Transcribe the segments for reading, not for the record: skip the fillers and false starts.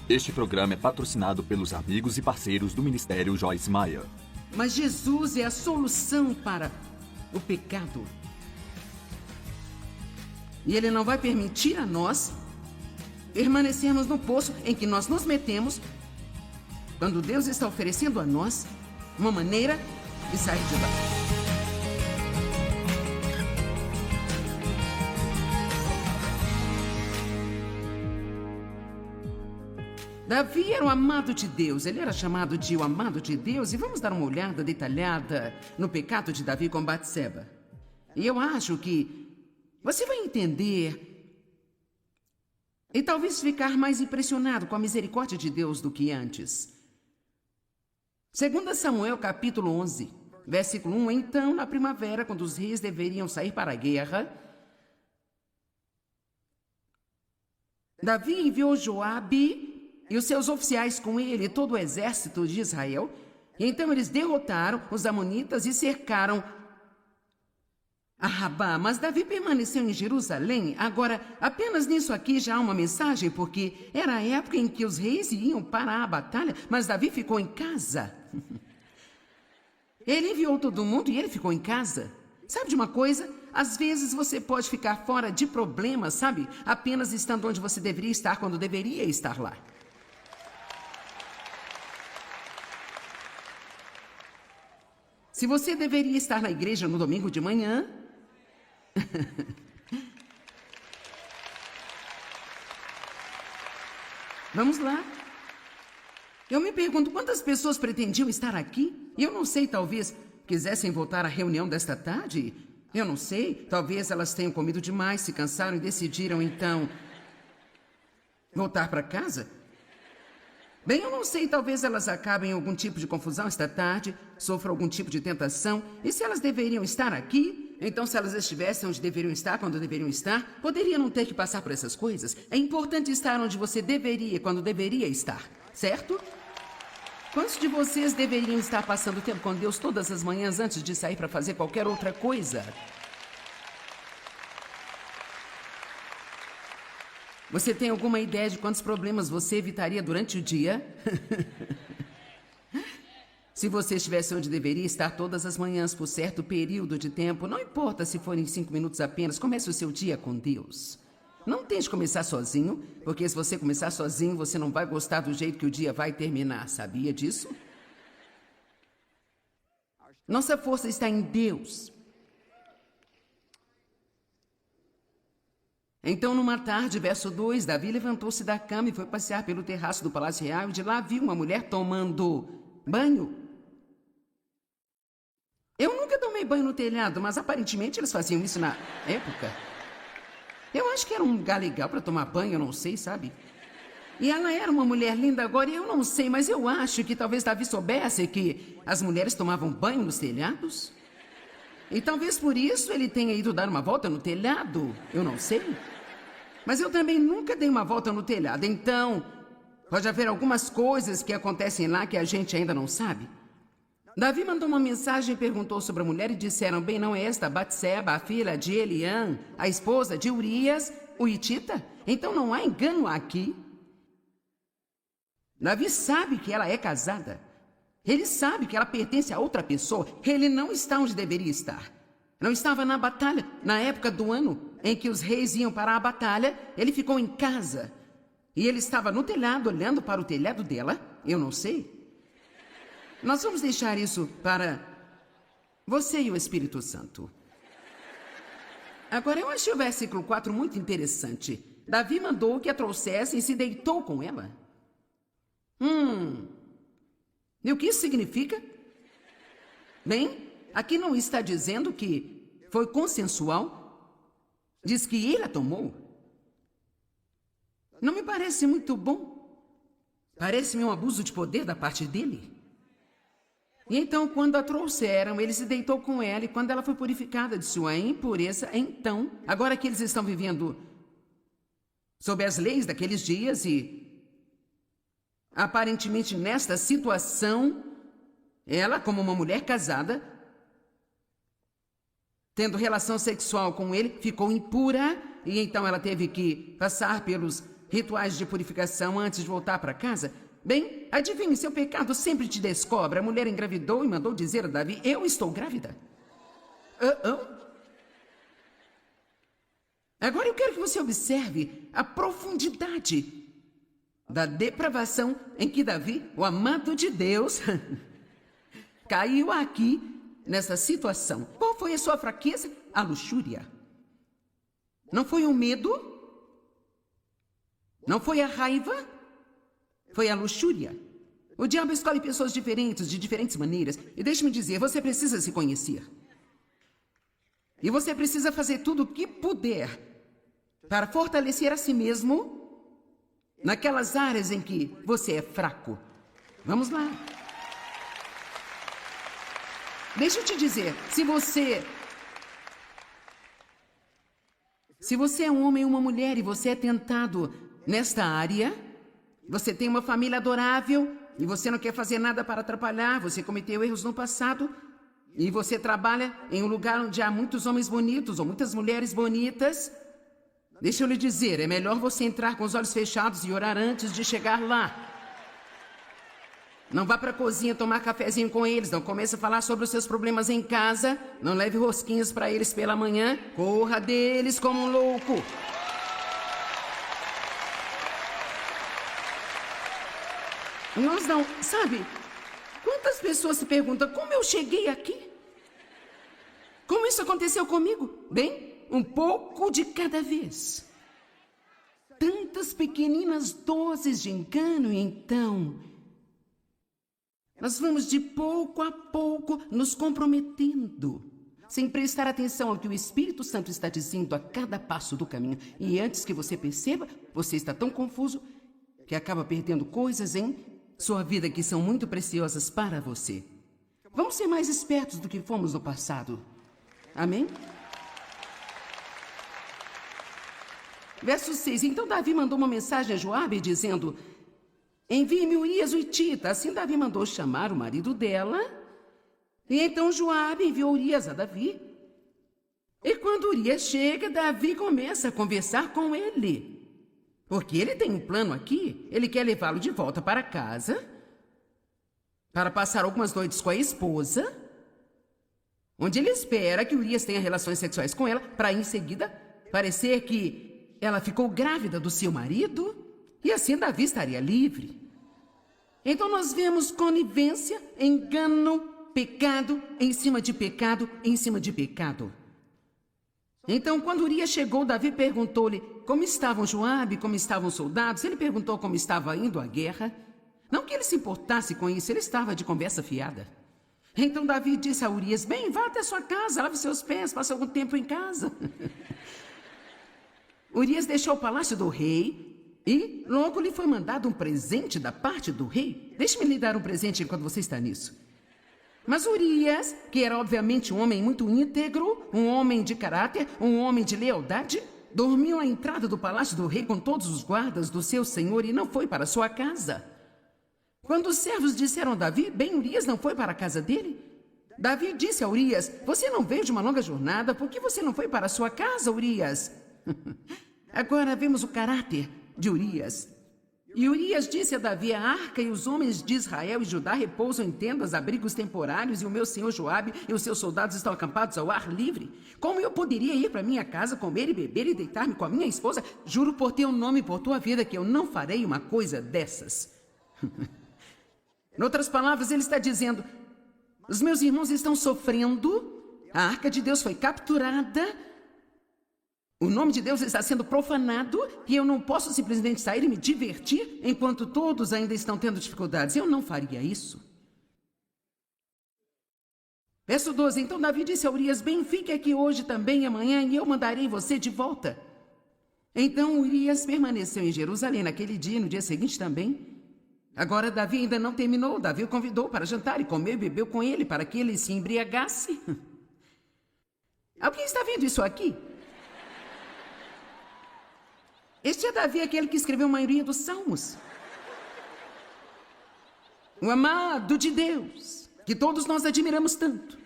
Este programa é patrocinado pelos amigos e parceiros do Ministério Joyce Meyer. Mas Jesus é a solução para o pecado. E Ele não vai permitir a nós permanecermos no poço em que nós nos metemos quando Deus está oferecendo a nós uma maneira de sair de lá. Davi era o amado de Deus, ele era chamado de o amado de Deus, e vamos dar uma olhada detalhada no pecado de Davi com Batseba. E eu acho que você vai entender e talvez ficar mais impressionado com a misericórdia de Deus do que antes. 2 Samuel capítulo 11, versículo 1. Então, na primavera, quando os reis deveriam sair para a guerra, Davi enviou Joabe e os seus oficiais com ele, todo o exército de Israel. E então eles derrotaram os amonitas e cercaram a Rabá. Mas Davi permaneceu em Jerusalém. Agora, apenas nisso aqui já há uma mensagem, porque era a época em que os reis iam para a batalha, mas Davi ficou em casa. Ele enviou todo mundo e ele ficou em casa. Sabe de uma coisa? Às vezes você pode ficar fora de problemas, sabe? Apenas estando onde você deveria estar quando deveria estar lá. Se você deveria estar na igreja no domingo de manhã, vamos lá. Eu me pergunto quantas pessoas pretendiam estar aqui. Eu não sei, talvez quisessem voltar à reunião desta tarde. Eu não sei, talvez elas tenham comido demais, se cansaram e decidiram então voltar para casa. Bem, eu não sei, talvez elas acabem em algum tipo de confusão esta tarde, sofram algum tipo de tentação. E se elas deveriam estar aqui, então se elas estivessem onde deveriam estar, quando deveriam estar, poderia não ter que passar por essas coisas. É importante estar onde você deveria, quando deveria estar, certo? Quantos de vocês deveriam estar passando tempo com Deus todas as manhãs antes de sair para fazer qualquer outra coisa? Você tem alguma ideia de quantos problemas você evitaria durante o dia? Se você estivesse onde deveria estar todas as manhãs por certo período de tempo, não importa se forem 5 minutos apenas, comece o seu dia com Deus. Não tente começar sozinho, porque se você começar sozinho, você não vai gostar do jeito que o dia vai terminar. Sabia disso? Nossa força está em Deus. Então, numa tarde, verso 2, Davi levantou-se da cama e foi passear pelo terraço do Palácio Real, e de lá viu uma mulher tomando banho. Eu nunca tomei banho no telhado, mas aparentemente eles faziam isso na época. Eu acho que era um lugar legal para tomar banho, eu não sei, sabe? E ela era uma mulher linda agora, e eu não sei, mas eu acho que talvez Davi soubesse que as mulheres tomavam banho nos telhados. E talvez por isso ele tenha ido dar uma volta no telhado, eu não sei. Mas eu também nunca dei uma volta no telhado, então pode haver algumas coisas que acontecem lá que a gente ainda não sabe. Davi mandou uma mensagem e perguntou sobre a mulher e disseram, bem, não é esta Batseba, a filha de Eliã, a esposa de Urias, o hitita? Então não há engano aqui. Davi sabe que ela é casada. Ele sabe que ela pertence a outra pessoa. Ele não está onde deveria estar. Não estava na batalha. Na época do ano em que os reis iam para a batalha, ele ficou em casa. E ele estava no telhado, olhando para o telhado dela. Eu não sei. Nós vamos deixar isso para você e o Espírito Santo. Agora, eu achei o versículo 4 muito interessante. Davi mandou que a trouxessem e se deitou com ela. E o que isso significa? Bem, aqui não está dizendo que foi consensual. Diz que ele a tomou. Não me parece muito bom. Parece-me um abuso de poder da parte dele. E então, quando a trouxeram, ele se deitou com ela, e quando ela foi purificada de sua impureza, então, agora que eles estão vivendo sob as leis daqueles dias e aparentemente nesta situação, ela, como uma mulher casada, tendo relação sexual com ele, ficou impura, e então ela teve que passar pelos rituais de purificação antes de voltar para casa? Bem, adivinhe, seu pecado sempre te descobre. A mulher engravidou e mandou dizer a Davi, eu estou grávida. Agora eu quero que você observe a profundidade da depravação em que Davi, o amado de Deus, caiu aqui nessa situação. Qual foi a sua fraqueza? A luxúria. Não foi o medo? Não foi a raiva? Foi a luxúria. O diabo escolhe pessoas diferentes, de diferentes maneiras. E deixe-me dizer, você precisa se conhecer. E você precisa fazer tudo o que puder para fortalecer a si mesmo naquelas áreas em que você é fraco. Vamos lá. Deixa eu te dizer, se você é um homem ou uma mulher e você é tentado nesta área, você tem uma família adorável e você não quer fazer nada para atrapalhar, você cometeu erros no passado e você trabalha em um lugar onde há muitos homens bonitos ou muitas mulheres bonitas, deixa eu lhe dizer, é melhor você entrar com os olhos fechados e orar antes de chegar lá. Não vá para a cozinha tomar cafezinho com eles, não comece a falar sobre os seus problemas em casa, não leve rosquinhas para eles pela manhã, corra deles como um louco. Nós não, sabe, quantas pessoas se perguntam, como eu cheguei aqui? Como isso aconteceu comigo? Bem, um pouco de cada vez. Tantas pequeninas doses de engano e então nós vamos de pouco a pouco nos comprometendo, sem prestar atenção ao que o Espírito Santo está dizendo a cada passo do caminho. E antes que você perceba, você está tão confuso que acaba perdendo coisas em sua vida que são muito preciosas para você. Vamos ser mais espertos do que fomos no passado. Amém? Verso 6. Então Davi mandou uma mensagem a Joabe dizendo, envie-me Urias o Hitita. Assim Davi mandou chamar o marido dela. E então Joabe enviou Urias a Davi. E quando Urias chega, Davi começa a conversar com ele. Porque ele tem um plano aqui. Ele quer levá-lo de volta para casa, para passar algumas noites com a esposa, onde ele espera que Urias tenha relações sexuais com ela, para em seguida parecer que ela ficou grávida do seu marido, e assim Davi estaria livre. Então nós vemos conivência, engano, pecado, em cima de pecado, em cima de pecado. Então quando Urias chegou, Davi perguntou-lhe como estavam Joabe, como estavam os soldados. Ele perguntou como estava indo a guerra. Não que ele se importasse com isso, ele estava de conversa fiada. Então Davi disse a Urias, bem, vá até sua casa, lave seus pés, passe algum tempo em casa. Urias deixou o palácio do rei e logo lhe foi mandado um presente da parte do rei. Deixe-me lhe dar um presente enquanto você está nisso. Mas Urias, que era obviamente um homem muito íntegro, um homem de caráter, um homem de lealdade, dormiu à entrada do palácio do rei com todos os guardas do seu senhor e não foi para sua casa. Quando os servos disseram a Davi, bem, Urias não foi para a casa dele. Davi disse a Urias, você não veio de uma longa jornada, por que você não foi para a sua casa, Urias? Agora vemos o caráter de Urias. E Urias disse a Davi, a arca e os homens de Israel e Judá repousam em tendas, abrigos temporários, e o meu senhor Joabe e os seus soldados estão acampados ao ar livre. Como eu poderia ir para minha casa, comer e beber e deitar-me com a minha esposa? Juro por teu nome e por tua vida que eu não farei uma coisa dessas. Em outras palavras, ele está dizendo, os meus irmãos estão sofrendo, a arca de Deus foi capturada, o nome de Deus está sendo profanado e eu não posso simplesmente sair e me divertir enquanto todos ainda estão tendo dificuldades. Eu não faria isso. Verso 12. Então Davi disse a Urias, bem, fique aqui hoje também e amanhã e eu mandarei você de volta. Então Urias permaneceu em Jerusalém naquele dia e no dia seguinte também. Agora Davi ainda não terminou. Davi o convidou para jantar e comeu e bebeu com ele para que ele se embriagasse. Alguém está vendo isso aqui? Este é Davi, aquele que escreveu a maioria dos salmos. O amado de Deus, que todos nós admiramos tanto.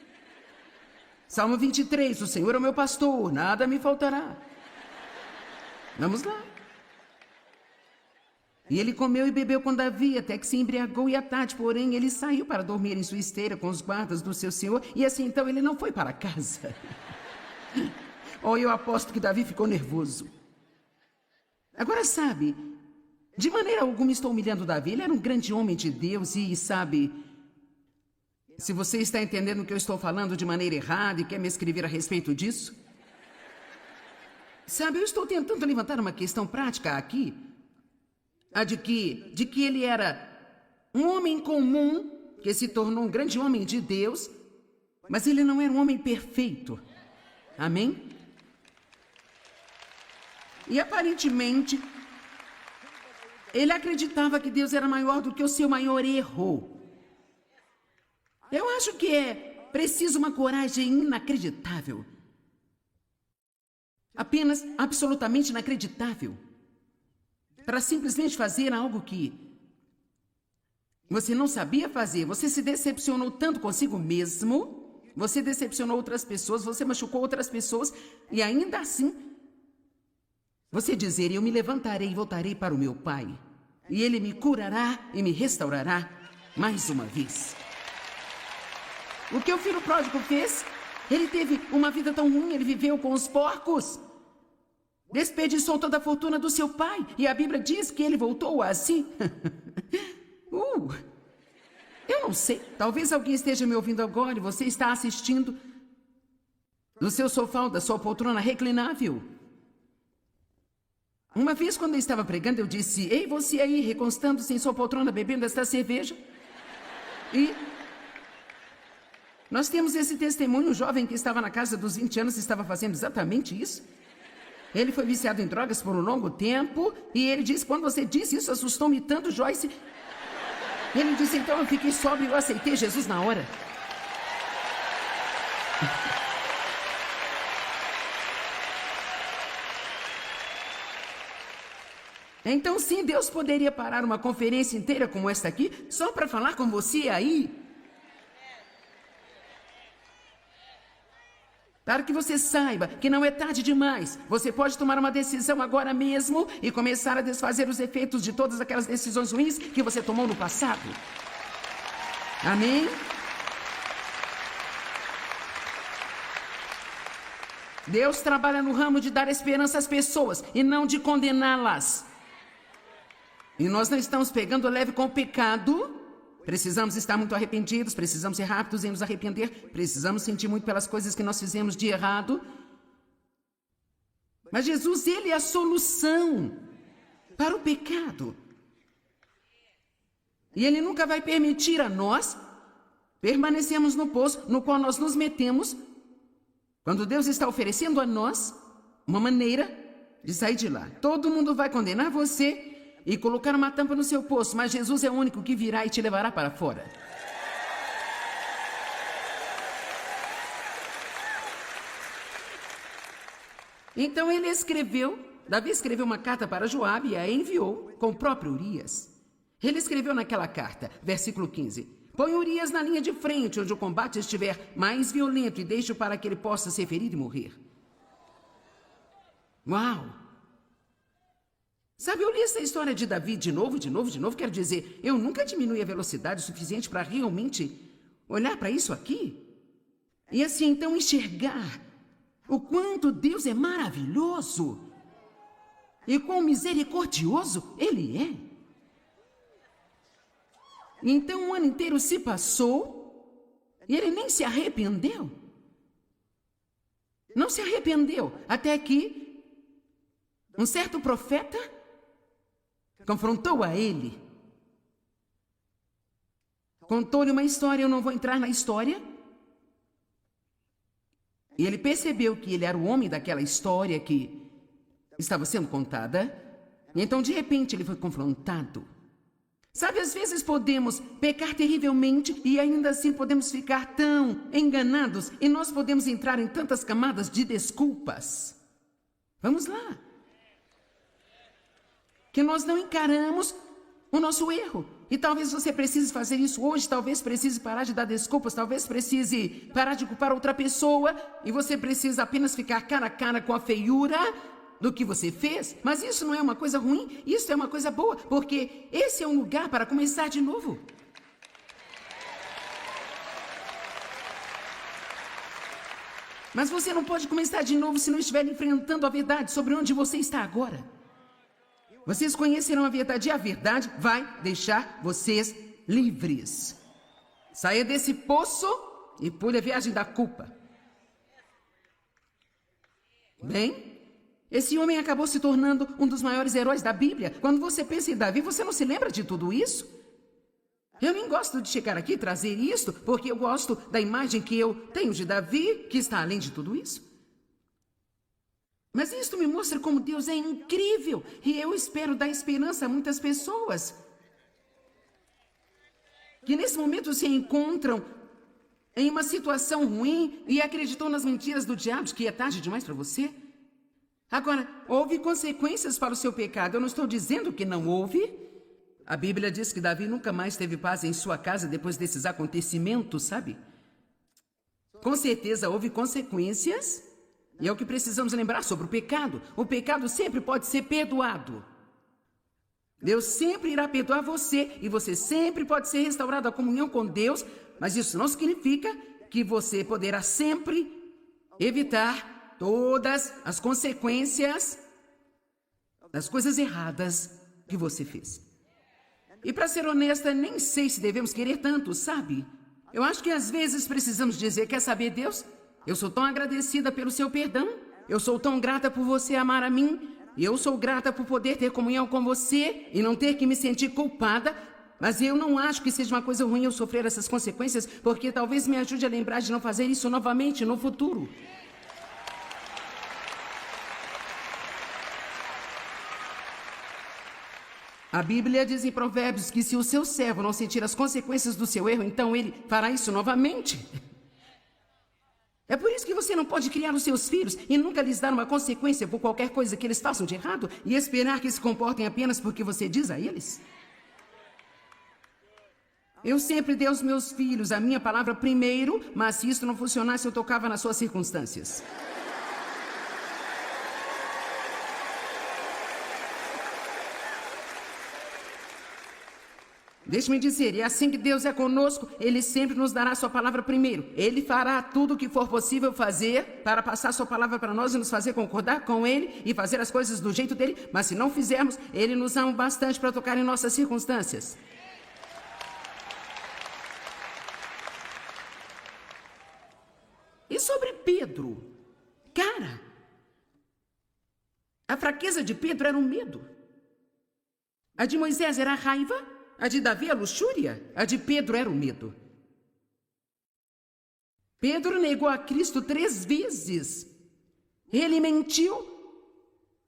Salmo 23, o Senhor é o meu pastor, nada me faltará. Vamos lá. E ele comeu e bebeu com Davi, até que se embriagou, e à tarde, porém, ele saiu para dormir em sua esteira com os guardas do seu senhor, e assim então ele não foi para casa. Eu aposto que Davi ficou nervoso. Agora, sabe, de maneira alguma estou humilhando Davi. Ele era um grande homem de Deus e, sabe, se você está entendendo o que eu estou falando de maneira errada e quer me escrever a respeito disso, sabe, eu estou tentando levantar uma questão prática aqui, a de que ele era um homem comum que se tornou um grande homem de Deus, mas ele não era um homem perfeito. Amém? E aparentemente, ele acreditava que Deus era maior do que o seu maior erro. Eu acho que é preciso uma coragem inacreditável. Apenas absolutamente inacreditável. Para simplesmente fazer algo que você não sabia fazer. Você se decepcionou tanto consigo mesmo, você decepcionou outras pessoas, você machucou outras pessoas, e ainda assim, você dizer: eu me levantarei e voltarei para o meu pai, e ele me curará e me restaurará mais uma vez. O que o filho pródigo fez? Ele teve uma vida tão ruim, ele viveu com os porcos. Desperdiçou toda a fortuna do seu pai, e a Bíblia diz que ele voltou assim. Eu não sei, talvez alguém esteja me ouvindo agora e você está assistindo do seu sofá ou da sua poltrona reclinável. Uma vez, quando eu estava pregando, eu disse: ei, você aí, recostando-se em sua poltrona, bebendo esta cerveja. E nós temos esse testemunho, um jovem que estava na casa dos 20 anos estava fazendo exatamente isso. Ele foi viciado em drogas por um longo tempo, e ele disse: quando você disse isso, assustou-me tanto, Joyce. Ele disse: então eu fiquei sóbrio e eu aceitei Jesus na hora. Então sim, Deus poderia parar uma conferência inteira como esta aqui, só para falar com você aí. Para que você saiba que não é tarde demais. Você pode tomar uma decisão agora mesmo e começar a desfazer os efeitos de todas aquelas decisões ruins que você tomou no passado. Amém? Deus trabalha no ramo de dar esperança às pessoas e não de condená-las. E nós não estamos pegando leve com o pecado. Precisamos estar muito arrependidos, precisamos ser rápidos em nos arrepender, precisamos sentir muito pelas coisas que nós fizemos de errado. Mas Jesus, ele é a solução para o pecado. E ele nunca vai permitir a nós permanecermos no poço no qual nós nos metemos, quando Deus está oferecendo a nós uma maneira de sair de lá. Todo mundo vai condenar você e colocar uma tampa no seu poço, mas Jesus é o único que virá e te levará para fora. Então Davi escreveu uma carta para Joabe e a enviou com o próprio Urias. Ele escreveu naquela carta, versículo 15: põe Urias na linha de frente, onde o combate estiver mais violento, e deixe-o para que ele possa ser ferido e morrer. Uau! Sabe, eu li essa história de Davi de novo, quero dizer, eu nunca diminui a velocidade o suficiente para realmente olhar para isso aqui. E assim, então, enxergar o quanto Deus é maravilhoso e quão misericordioso Ele é. Então, o ano inteiro se passou e ele nem se arrependeu. Não se arrependeu, até que um certo profeta confrontou a ele. Contou-lhe uma história, eu não vou entrar na história. E ele percebeu que ele era o homem daquela história que estava sendo contada. E então, de repente, ele foi confrontado. Sabe, às vezes podemos pecar terrivelmente e ainda assim podemos ficar tão enganados e nós podemos entrar em tantas camadas de desculpas. Vamos lá. Que nós não encaramos o nosso erro. E talvez você precise fazer isso hoje, talvez precise parar de dar desculpas, talvez precise parar de culpar outra pessoa, e você precisa apenas ficar cara a cara com a feiura do que você fez, mas isso não é uma coisa ruim, isso é uma coisa boa, porque esse é um lugar para começar de novo. Mas você não pode começar de novo se não estiver enfrentando a verdade sobre onde você está agora. Vocês conhecerão a verdade e a verdade vai deixar vocês livres. Saia desse poço e pule a viagem da culpa. Bem, esse homem acabou se tornando um dos maiores heróis da Bíblia. Quando você pensa em Davi, você não se lembra de tudo isso? Eu nem gosto de chegar aqui e trazer isto, porque eu gosto da imagem que eu tenho de Davi, que está além de tudo isso. Mas isto me mostra como Deus é incrível, e eu espero dar esperança a muitas pessoas que nesse momento se encontram em uma situação ruim e acreditam nas mentiras do diabo de que é tarde demais para você. Agora, houve consequências para o seu pecado. Eu não estou dizendo que não houve. A Bíblia diz que Davi nunca mais teve paz em sua casa depois desses acontecimentos, sabe? Com certeza houve consequências, e é o que precisamos lembrar sobre o pecado. O pecado sempre pode ser perdoado. Deus sempre irá perdoar você, e você sempre pode ser restaurado à comunhão com Deus, mas isso não significa que você poderá sempre evitar todas as consequências das coisas erradas que você fez. E para ser honesta, nem sei se devemos querer tanto, sabe? Eu acho que às vezes precisamos dizer, quer saber, Deus? Eu sou tão agradecida pelo seu perdão. Eu sou tão grata por você amar a mim. E eu sou grata por poder ter comunhão com você e não ter que me sentir culpada. Mas eu não acho que seja uma coisa ruim eu sofrer essas consequências, porque talvez me ajude a lembrar de não fazer isso novamente no futuro. A Bíblia diz em Provérbios que se o seu servo não sentir as consequências do seu erro, então ele fará isso novamente. É por isso que você não pode criar os seus filhos e nunca lhes dar uma consequência por qualquer coisa que eles façam de errado e esperar que se comportem apenas porque você diz a eles. Eu sempre dei aos meus filhos a minha palavra primeiro, mas se isso não funcionasse, eu tocava nas suas circunstâncias. Deixe-me dizer, é assim que Deus é conosco, Ele sempre nos dará a sua palavra primeiro. Ele fará tudo o que for possível fazer para passar a sua palavra para nós e nos fazer concordar com Ele e fazer as coisas do jeito dele, mas se não fizermos, Ele nos ama bastante para tocar em nossas circunstâncias. E sobre Pedro? Cara, a fraqueza de Pedro era o medo. A de Moisés era a raiva. A de Davi, a luxúria. A de Pedro era o medo. Pedro negou a Cristo 3 vezes. Ele mentiu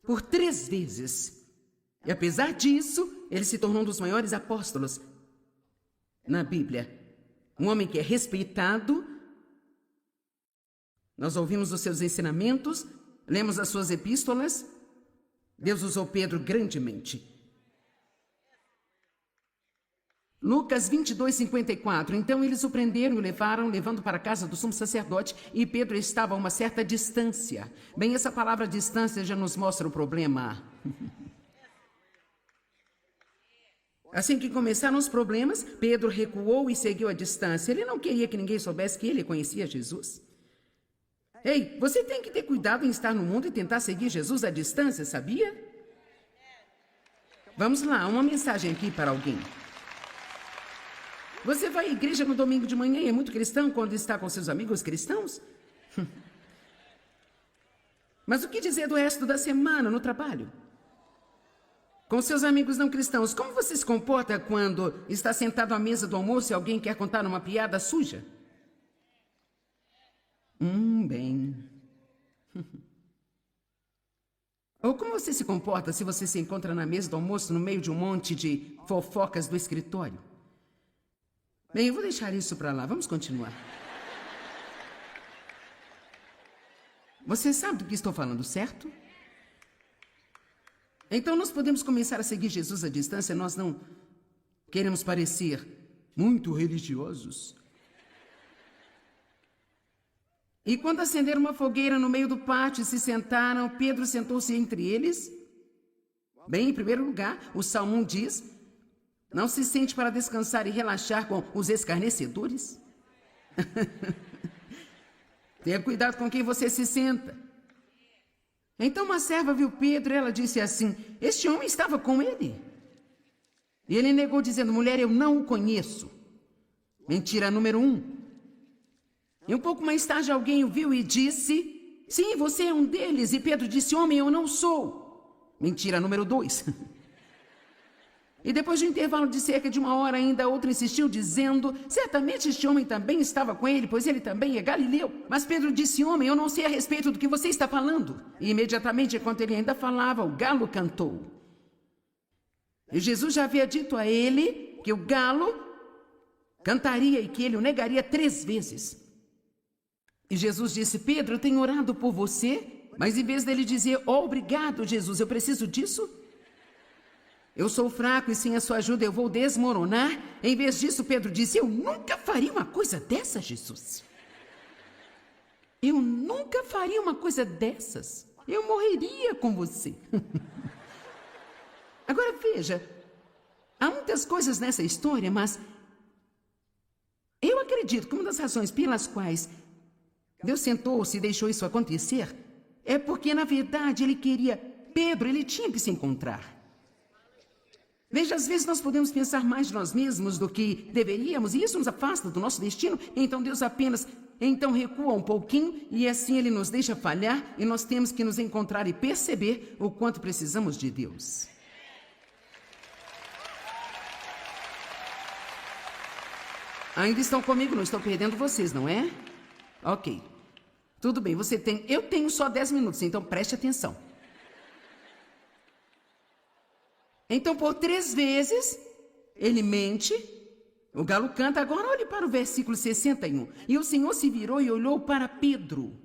por 3 vezes. E apesar disso, ele se tornou um dos maiores apóstolos na Bíblia. Um homem que é respeitado. Nós ouvimos os seus ensinamentos, lemos as suas epístolas. Deus usou Pedro grandemente. Lucas 22, 54. Então eles o prenderam e o levaram, levando para a casa do sumo sacerdote, e Pedro estava a uma certa distância. Bem, essa palavra distância já nos mostra o problema. Assim que começaram os problemas, Pedro recuou e seguiu a distância. Ele não queria que ninguém soubesse que ele conhecia Jesus. Ei, você tem que ter cuidado em estar no mundo e tentar seguir Jesus à distância, sabia? Vamos lá, uma mensagem aqui para alguém. Você vai à igreja no domingo de manhã e é muito cristão quando está com seus amigos cristãos? Mas o que dizer do resto da semana no trabalho? Com seus amigos não cristãos, como você se comporta quando está sentado à mesa do almoço e alguém quer contar uma piada suja? Bem. Ou como você se comporta se você se encontra na mesa do almoço no meio de um monte de fofocas do escritório? Bem, eu vou deixar isso para lá. Vamos continuar. Você sabe do que estou falando, certo? Então nós podemos começar a seguir Jesus à distância. Nós não queremos parecer muito religiosos. E quando acenderam uma fogueira no meio do pátio e se sentaram, Pedro sentou-se entre eles. Bem, em primeiro lugar, o Salmo 1 diz: não se sente para descansar e relaxar com os escarnecedores? Tenha cuidado com quem você se senta. Então uma serva viu Pedro e ela disse assim: este homem estava com ele. E ele negou dizendo: mulher, eu não o conheço. Mentira número 1. E um pouco mais tarde alguém o viu e disse: sim, você é um deles. E Pedro disse: homem, eu não sou. Mentira número 2. E depois de um intervalo de cerca de 1 hora, ainda outra insistiu, dizendo: certamente este homem também estava com ele, pois ele também é galileu. Mas Pedro disse: homem, eu não sei a respeito do que você está falando. E imediatamente, enquanto ele ainda falava, o galo cantou. E Jesus já havia dito a ele que o galo cantaria e que ele o negaria 3 vezes. E Jesus disse: Pedro, eu tenho orado por você. Mas em vez dele dizer: oh, obrigado, Jesus, eu preciso disso, eu sou fraco e sem a sua ajuda eu vou desmoronar. Em vez disso, Pedro disse: eu nunca faria uma coisa dessa, Jesus. Eu nunca faria uma coisa dessas. Eu morreria com você. Agora veja, há muitas coisas nessa história, mas eu acredito que uma das razões pelas quais Deus sentou-se e deixou isso acontecer é porque, na verdade, ele queria Pedro, ele tinha que se encontrar. Veja, às vezes nós podemos pensar mais de nós mesmos do que deveríamos, e isso nos afasta do nosso destino. Então Deus apenas recua um pouquinho, e assim Ele nos deixa falhar, e nós temos que nos encontrar e perceber o quanto precisamos de Deus. Ainda estão comigo? Não estou perdendo vocês, não é? Ok. Tudo bem, eu tenho só 10 minutos, então preste atenção. Então, por 3 vezes, ele mente, o galo canta. Agora olhe para o versículo 61. E o Senhor se virou e olhou para Pedro.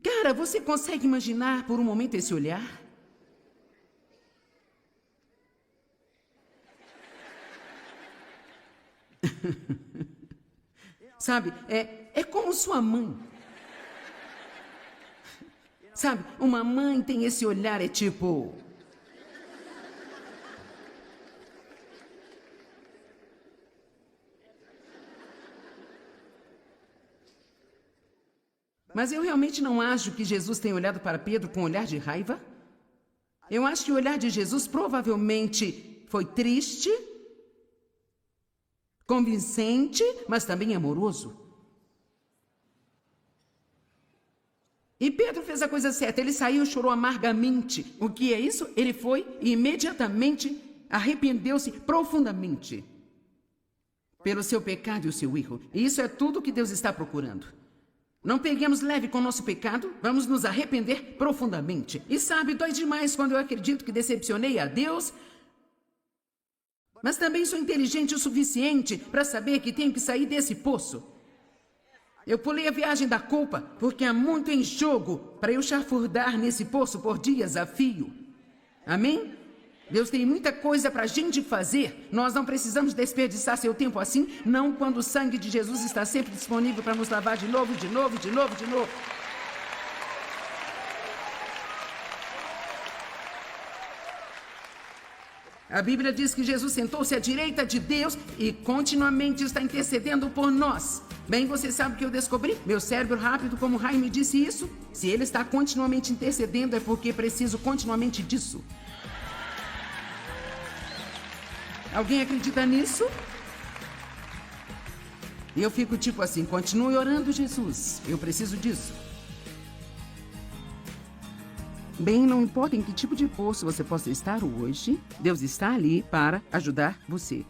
Cara, você consegue imaginar por um momento esse olhar? Sabe, é como sua mãe. Sabe, uma mãe tem esse olhar, é tipo... Mas eu realmente não acho que Jesus tenha olhado para Pedro com um olhar de raiva. Eu acho que o olhar de Jesus provavelmente foi triste, convincente, mas também amoroso. E Pedro fez a coisa certa, ele saiu e chorou amargamente. O que é isso? Ele foi e imediatamente arrependeu-se profundamente pelo seu pecado e o seu erro. E isso é tudo que Deus está procurando. Não peguemos leve com o nosso pecado, vamos nos arrepender profundamente. E sabe, dói demais quando eu acredito que decepcionei a Deus, mas também sou inteligente o suficiente para saber que tenho que sair desse poço. Eu pulei a viagem da culpa porque há muito em jogo para eu chafurdar nesse poço por dias a fio. Amém? Deus tem muita coisa para a gente fazer. Nós não precisamos desperdiçar seu tempo assim, não quando o sangue de Jesus está sempre disponível para nos lavar de novo, de novo, de novo, de novo. A Bíblia diz que Jesus sentou-se à direita de Deus e continuamente está intercedendo por nós. Bem, você sabe o que eu descobri? Meu cérebro rápido, como o Raio me disse isso. Se ele está continuamente intercedendo, é porque preciso continuamente disso. Alguém acredita nisso? E eu fico tipo assim: continue orando, Jesus. Eu preciso disso. Bem, não importa em que tipo de poço você possa estar hoje, Deus está ali para ajudar você.